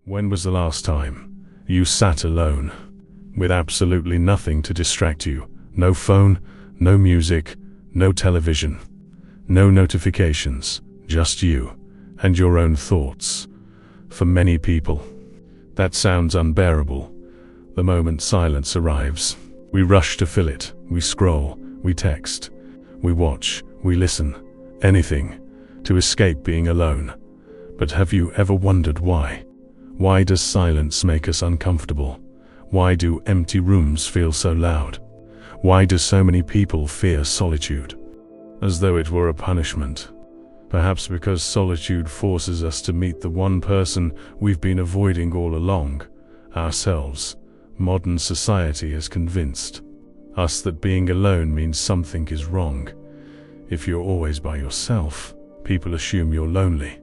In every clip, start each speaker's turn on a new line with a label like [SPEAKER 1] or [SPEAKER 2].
[SPEAKER 1] When was the last time you sat alone, with absolutely nothing to distract you? No phone, no music, no television, no notifications, just you and your own thoughts. For many people, that sounds unbearable. The moment silence arrives, we rush to fill it. We scroll, we text, we watch, we listen, anything to escape being alone. But have you ever wondered why? Why does silence make us uncomfortable? Why do empty rooms feel so loud? Why do so many people fear solitude, as though it were a punishment? Perhaps because solitude forces us to meet the one person we've been avoiding all along, ourselves. Modern society has convinced us that being alone means something is wrong. If you're always by yourself, people assume you're lonely.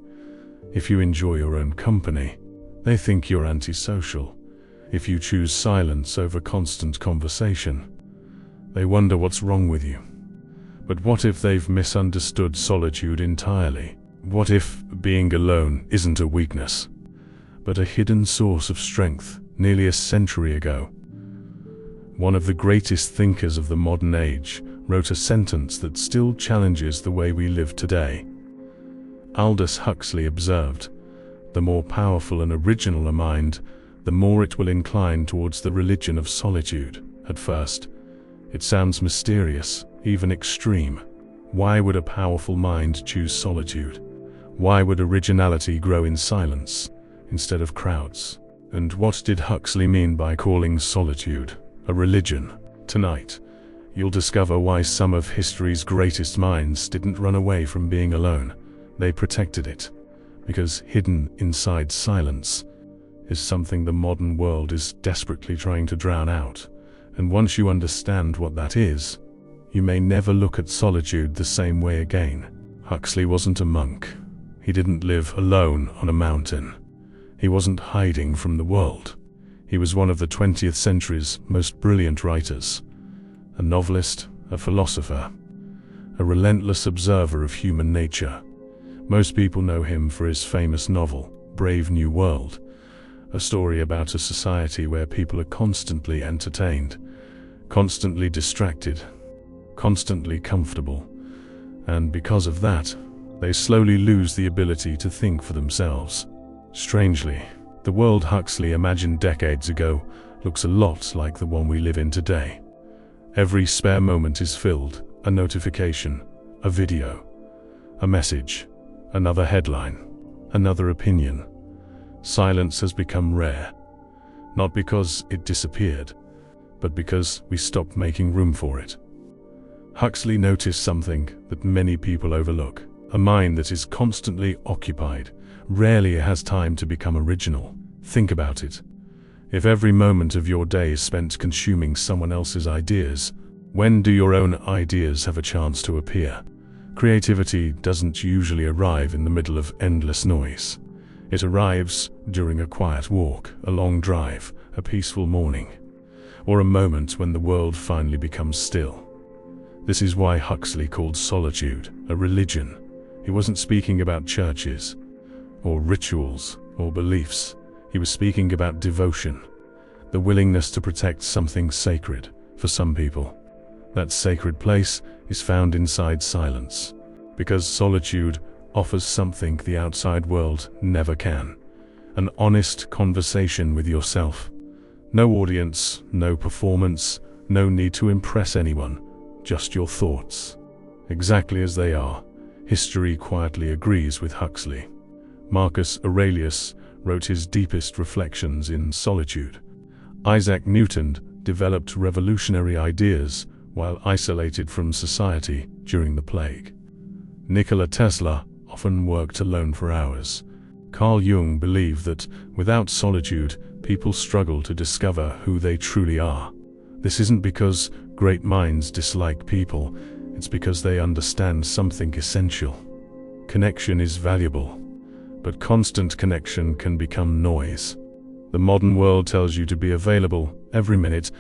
[SPEAKER 1] If you enjoy your own company, they think you're antisocial. If you choose silence over constant conversation, they wonder what's wrong with you. But what if they've misunderstood solitude entirely? What if being alone isn't a weakness, but a hidden source of strength? Nearly a century ago, one of the greatest thinkers of the modern age wrote a sentence that still challenges the way we live today. Aldous Huxley observed, "The more powerful and original a mind, the more it will incline towards the religion of solitude." At first, it sounds mysterious, even extreme. Why would a powerful mind choose solitude? Why would originality grow in silence instead of crowds? And what did Huxley mean by calling solitude a religion? Tonight, you'll discover why some of history's greatest minds didn't run away from being alone. They protected it, because hidden inside silence is something the modern world is desperately trying to drown out. And once you understand what that is, you may never look at solitude the same way again. Huxley wasn't a monk. He didn't live alone on a mountain. He wasn't hiding from the world. He was one of the 20th century's most brilliant writers, a novelist, a philosopher, a relentless observer of human nature. Most people know him for his famous novel, Brave New World, a story about a society where people are constantly entertained, constantly distracted, constantly comfortable, and because of that, they slowly lose the ability to think for themselves. Strangely, the world Huxley imagined decades ago looks a lot like the one we live in today. Every spare moment is filled, a notification, a video, a message, another headline, another opinion. Silence has become rare, not because it disappeared, but because we stopped making room for it. Huxley noticed something that many people overlook: a mind that is constantly occupied rarely has time to become original. Think about it. If every moment of your day is spent consuming someone else's ideas, when do your own ideas have a chance to appear? Creativity doesn't usually arrive in the middle of endless noise. It arrives during a quiet walk, a long drive, a peaceful morning, or a moment when the world finally becomes still. This is why Huxley called solitude a religion. He wasn't speaking about churches, or rituals, or beliefs. He was speaking about devotion, the willingness to protect something sacred. For some people, that sacred place is found inside silence, because solitude offers something the outside world never can: an honest conversation with yourself. No audience, no performance, no need to impress anyone, just your thoughts, exactly as they are. History quietly agrees with Huxley. Marcus Aurelius wrote his deepest reflections in solitude. Isaac Newton developed revolutionary ideas while isolated from society during the plague. Nikola Tesla often worked alone for hours. Carl Jung believed that without solitude, people struggle to discover who they truly are. This isn't because great minds dislike people, it's because they understand something essential. Connection is valuable, but constant connection can become noise. The modern world tells you to be available every minute,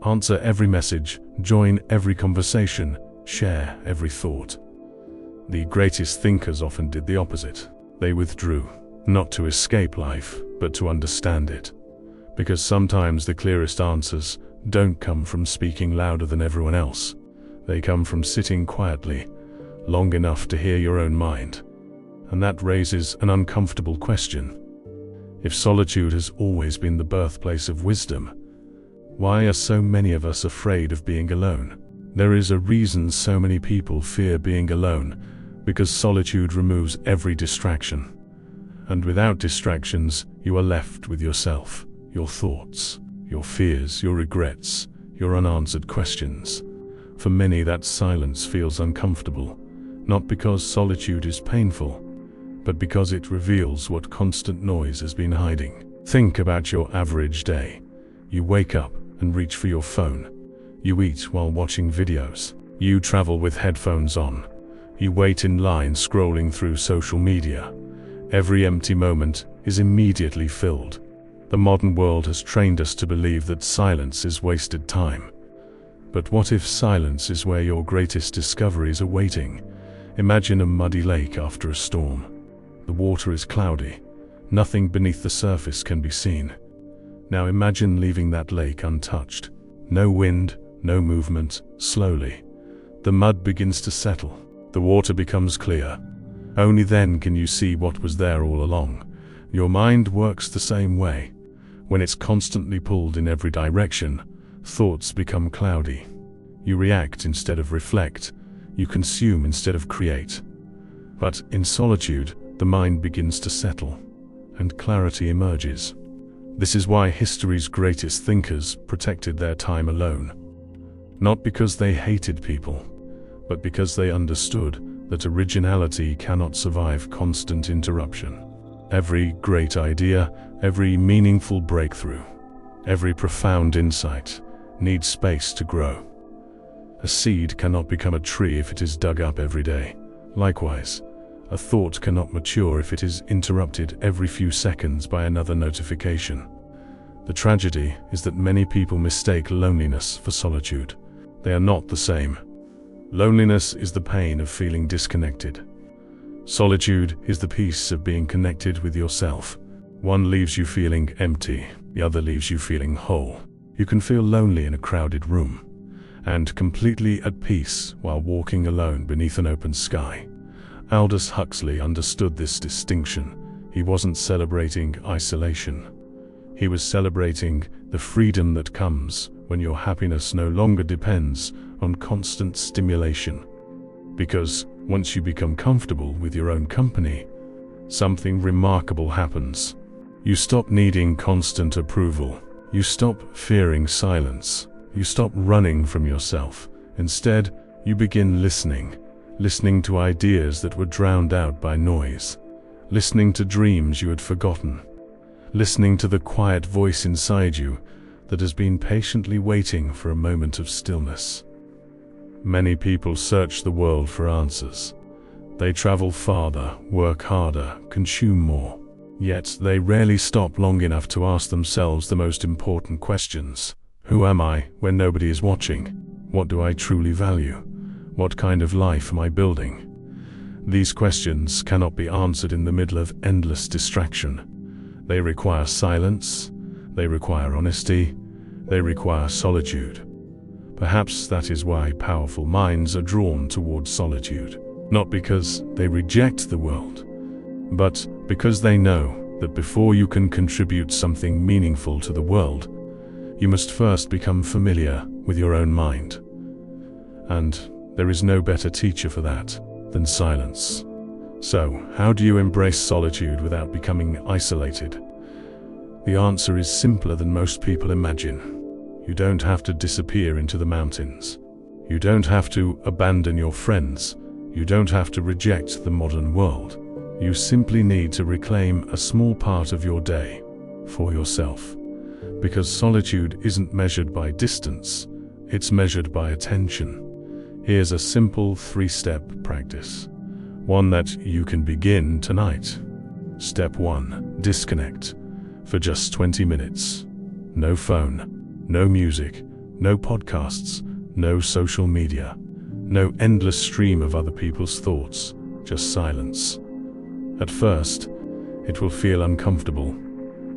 [SPEAKER 1] answer every message, join every conversation, share every thought. The greatest thinkers often did the opposite. They withdrew. Not to escape life, but to understand it. Because sometimes the clearest answers don't come from speaking louder than everyone else. They come from sitting quietly, long enough to hear your own mind. And that raises an uncomfortable question. If solitude has always been the birthplace of wisdom, why are so many of us afraid of being alone? There is a reason so many people fear being alone, because solitude removes every distraction. And without distractions, you are left with yourself, your thoughts, your fears, your regrets, your unanswered questions. For many, that silence feels uncomfortable, not because solitude is painful, but because it reveals what constant noise has been hiding. Think about your average day. You wake up and reach for your phone. You eat while watching videos. You travel with headphones on. You wait in line scrolling through social media. Every empty moment is immediately filled. The modern world has trained us to believe that silence is wasted time. But what if silence is where your greatest discoveries are waiting? Imagine a muddy lake after a storm. The water is cloudy. Nothing beneath the surface can be seen. Now imagine leaving that lake untouched. No wind, no movement. Slowly, the mud begins to settle. The water becomes clear. Only then can you see what was there all along. Your mind works the same way. When it's constantly pulled in every direction, thoughts become cloudy. You react instead of reflect. You consume instead of create. But in solitude, the mind begins to settle, and clarity emerges. This is why history's greatest thinkers protected their time alone. Not because they hated people, but because they understood that originality cannot survive constant interruption. Every great idea, every meaningful breakthrough, every profound insight needs space to grow. A seed cannot become a tree if it is dug up every day. Likewise, a thought cannot mature if it is interrupted every few seconds by another notification. The tragedy is that many people mistake loneliness for solitude. They are not the same. Loneliness is the pain of feeling disconnected. Solitude is the peace of being connected with yourself. One leaves you feeling empty, the other leaves you feeling whole. You can feel lonely in a crowded room, and completely at peace while walking alone beneath an open sky. Aldous Huxley understood this distinction. He wasn't celebrating isolation. He was celebrating the freedom that comes when your happiness no longer depends on constant stimulation. Because once you become comfortable with your own company, something remarkable happens. You stop needing constant approval. You stop fearing silence. You stop running from yourself. Instead, you begin listening to ideas that were drowned out by noise, listening to dreams you had forgotten, listening to the quiet voice inside you that has been patiently waiting for a moment of stillness. Many people search the world for answers. They travel farther, work harder, consume more. Yet they rarely stop long enough to ask themselves the most important questions. Who am I when nobody is watching? What do I truly value? What kind of life am I building? These questions cannot be answered in the middle of endless distraction. They require silence, they require honesty, they require solitude. Perhaps that is why powerful minds are drawn towards solitude. Not because they reject the world, but because they know that before you can contribute something meaningful to the world, you must first become familiar with your own mind. And there is no better teacher for that than silence. So, how do you embrace solitude without becoming isolated? The answer is simpler than most people imagine. You don't have to disappear into the mountains. You don't have to abandon your friends. You don't have to reject the modern world. You simply need to reclaim a small part of your day for yourself. Because solitude isn't measured by distance, it's measured by attention. Here's a simple 3-step practice, one that you can begin tonight. Step 1. Disconnect for just 20 minutes. No phone, no music, no podcasts, no social media, no endless stream of other people's thoughts, just silence. At first, It will feel uncomfortable.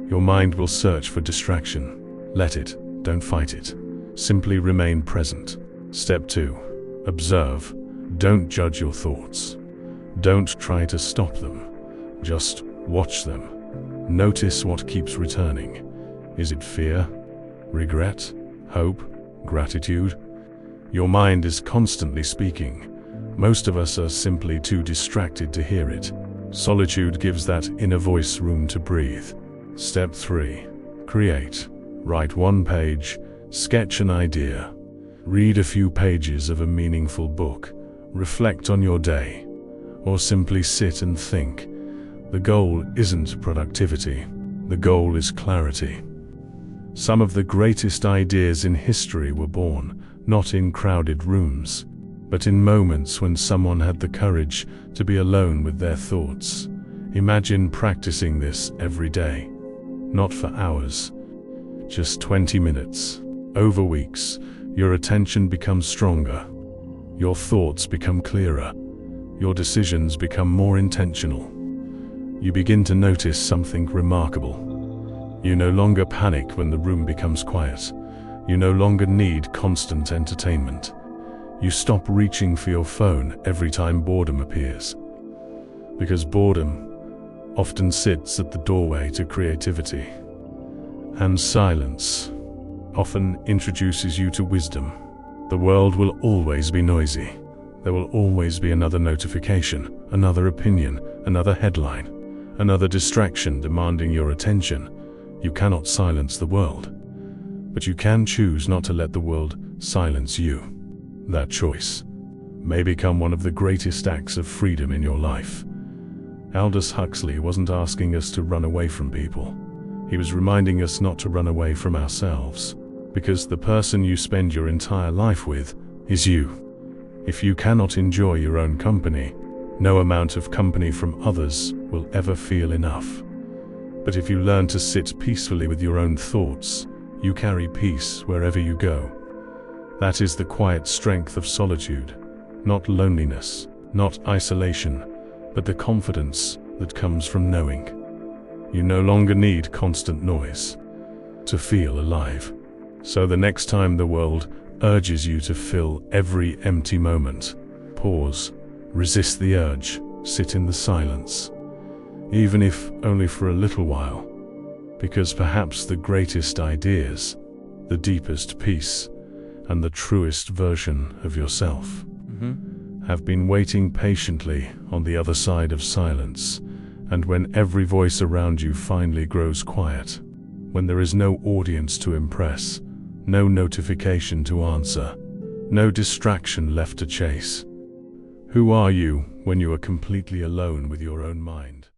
[SPEAKER 1] Your mind will search for distraction. Let it, don't fight it. Simply remain present. Step 2. Observe. Don't judge your thoughts. Don't try to stop them. Just watch them. Notice what keeps returning. Is it fear, regret, hope, gratitude? Your mind is constantly speaking. Most of us are simply too distracted to hear it. Solitude gives that inner voice room to breathe. Step 3. Create. Write 1 page, sketch an idea. Read a few pages of a meaningful book. Reflect on your day. Or simply sit and think. The goal isn't productivity. The goal is clarity. Some of the greatest ideas in history were born, not in crowded rooms, but in moments when someone had the courage to be alone with their thoughts. Imagine practicing this every day. Not for hours, just 20 minutes. Over weeks, your attention becomes stronger. Your thoughts become clearer. Your decisions become more intentional. You begin to notice something remarkable. You no longer panic when the room becomes quiet. You no longer need constant entertainment. You stop reaching for your phone every time boredom appears. Because boredom often sits at the doorway to creativity. And silence often introduces you to wisdom. The world will always be noisy. There will always be another notification, another opinion, another headline, another distraction demanding your attention. You cannot silence the world, but you can choose not to let the world silence you. That choice may become one of the greatest acts of freedom in your life. Aldous Huxley wasn't asking us to run away from people. He was reminding us not to run away from ourselves, because the person you spend your entire life with is you. If you cannot enjoy your own company, no amount of company from others will ever feel enough. But if you learn to sit peacefully with your own thoughts, you carry peace wherever you go. That is the quiet strength of solitude, not loneliness, not isolation, but the confidence that comes from knowing. You no longer need constant noise to feel alive. So the next time the world urges you to fill every empty moment, pause, resist the urge, sit in the silence. Even if only for a little while, because perhaps the greatest ideas, the deepest peace, and the truest version of yourself have been waiting patiently on the other side of silence. And when every voice around you finally grows quiet, when there is no audience to impress, no notification to answer, no distraction left to chase, who are you when you are completely alone with your own mind?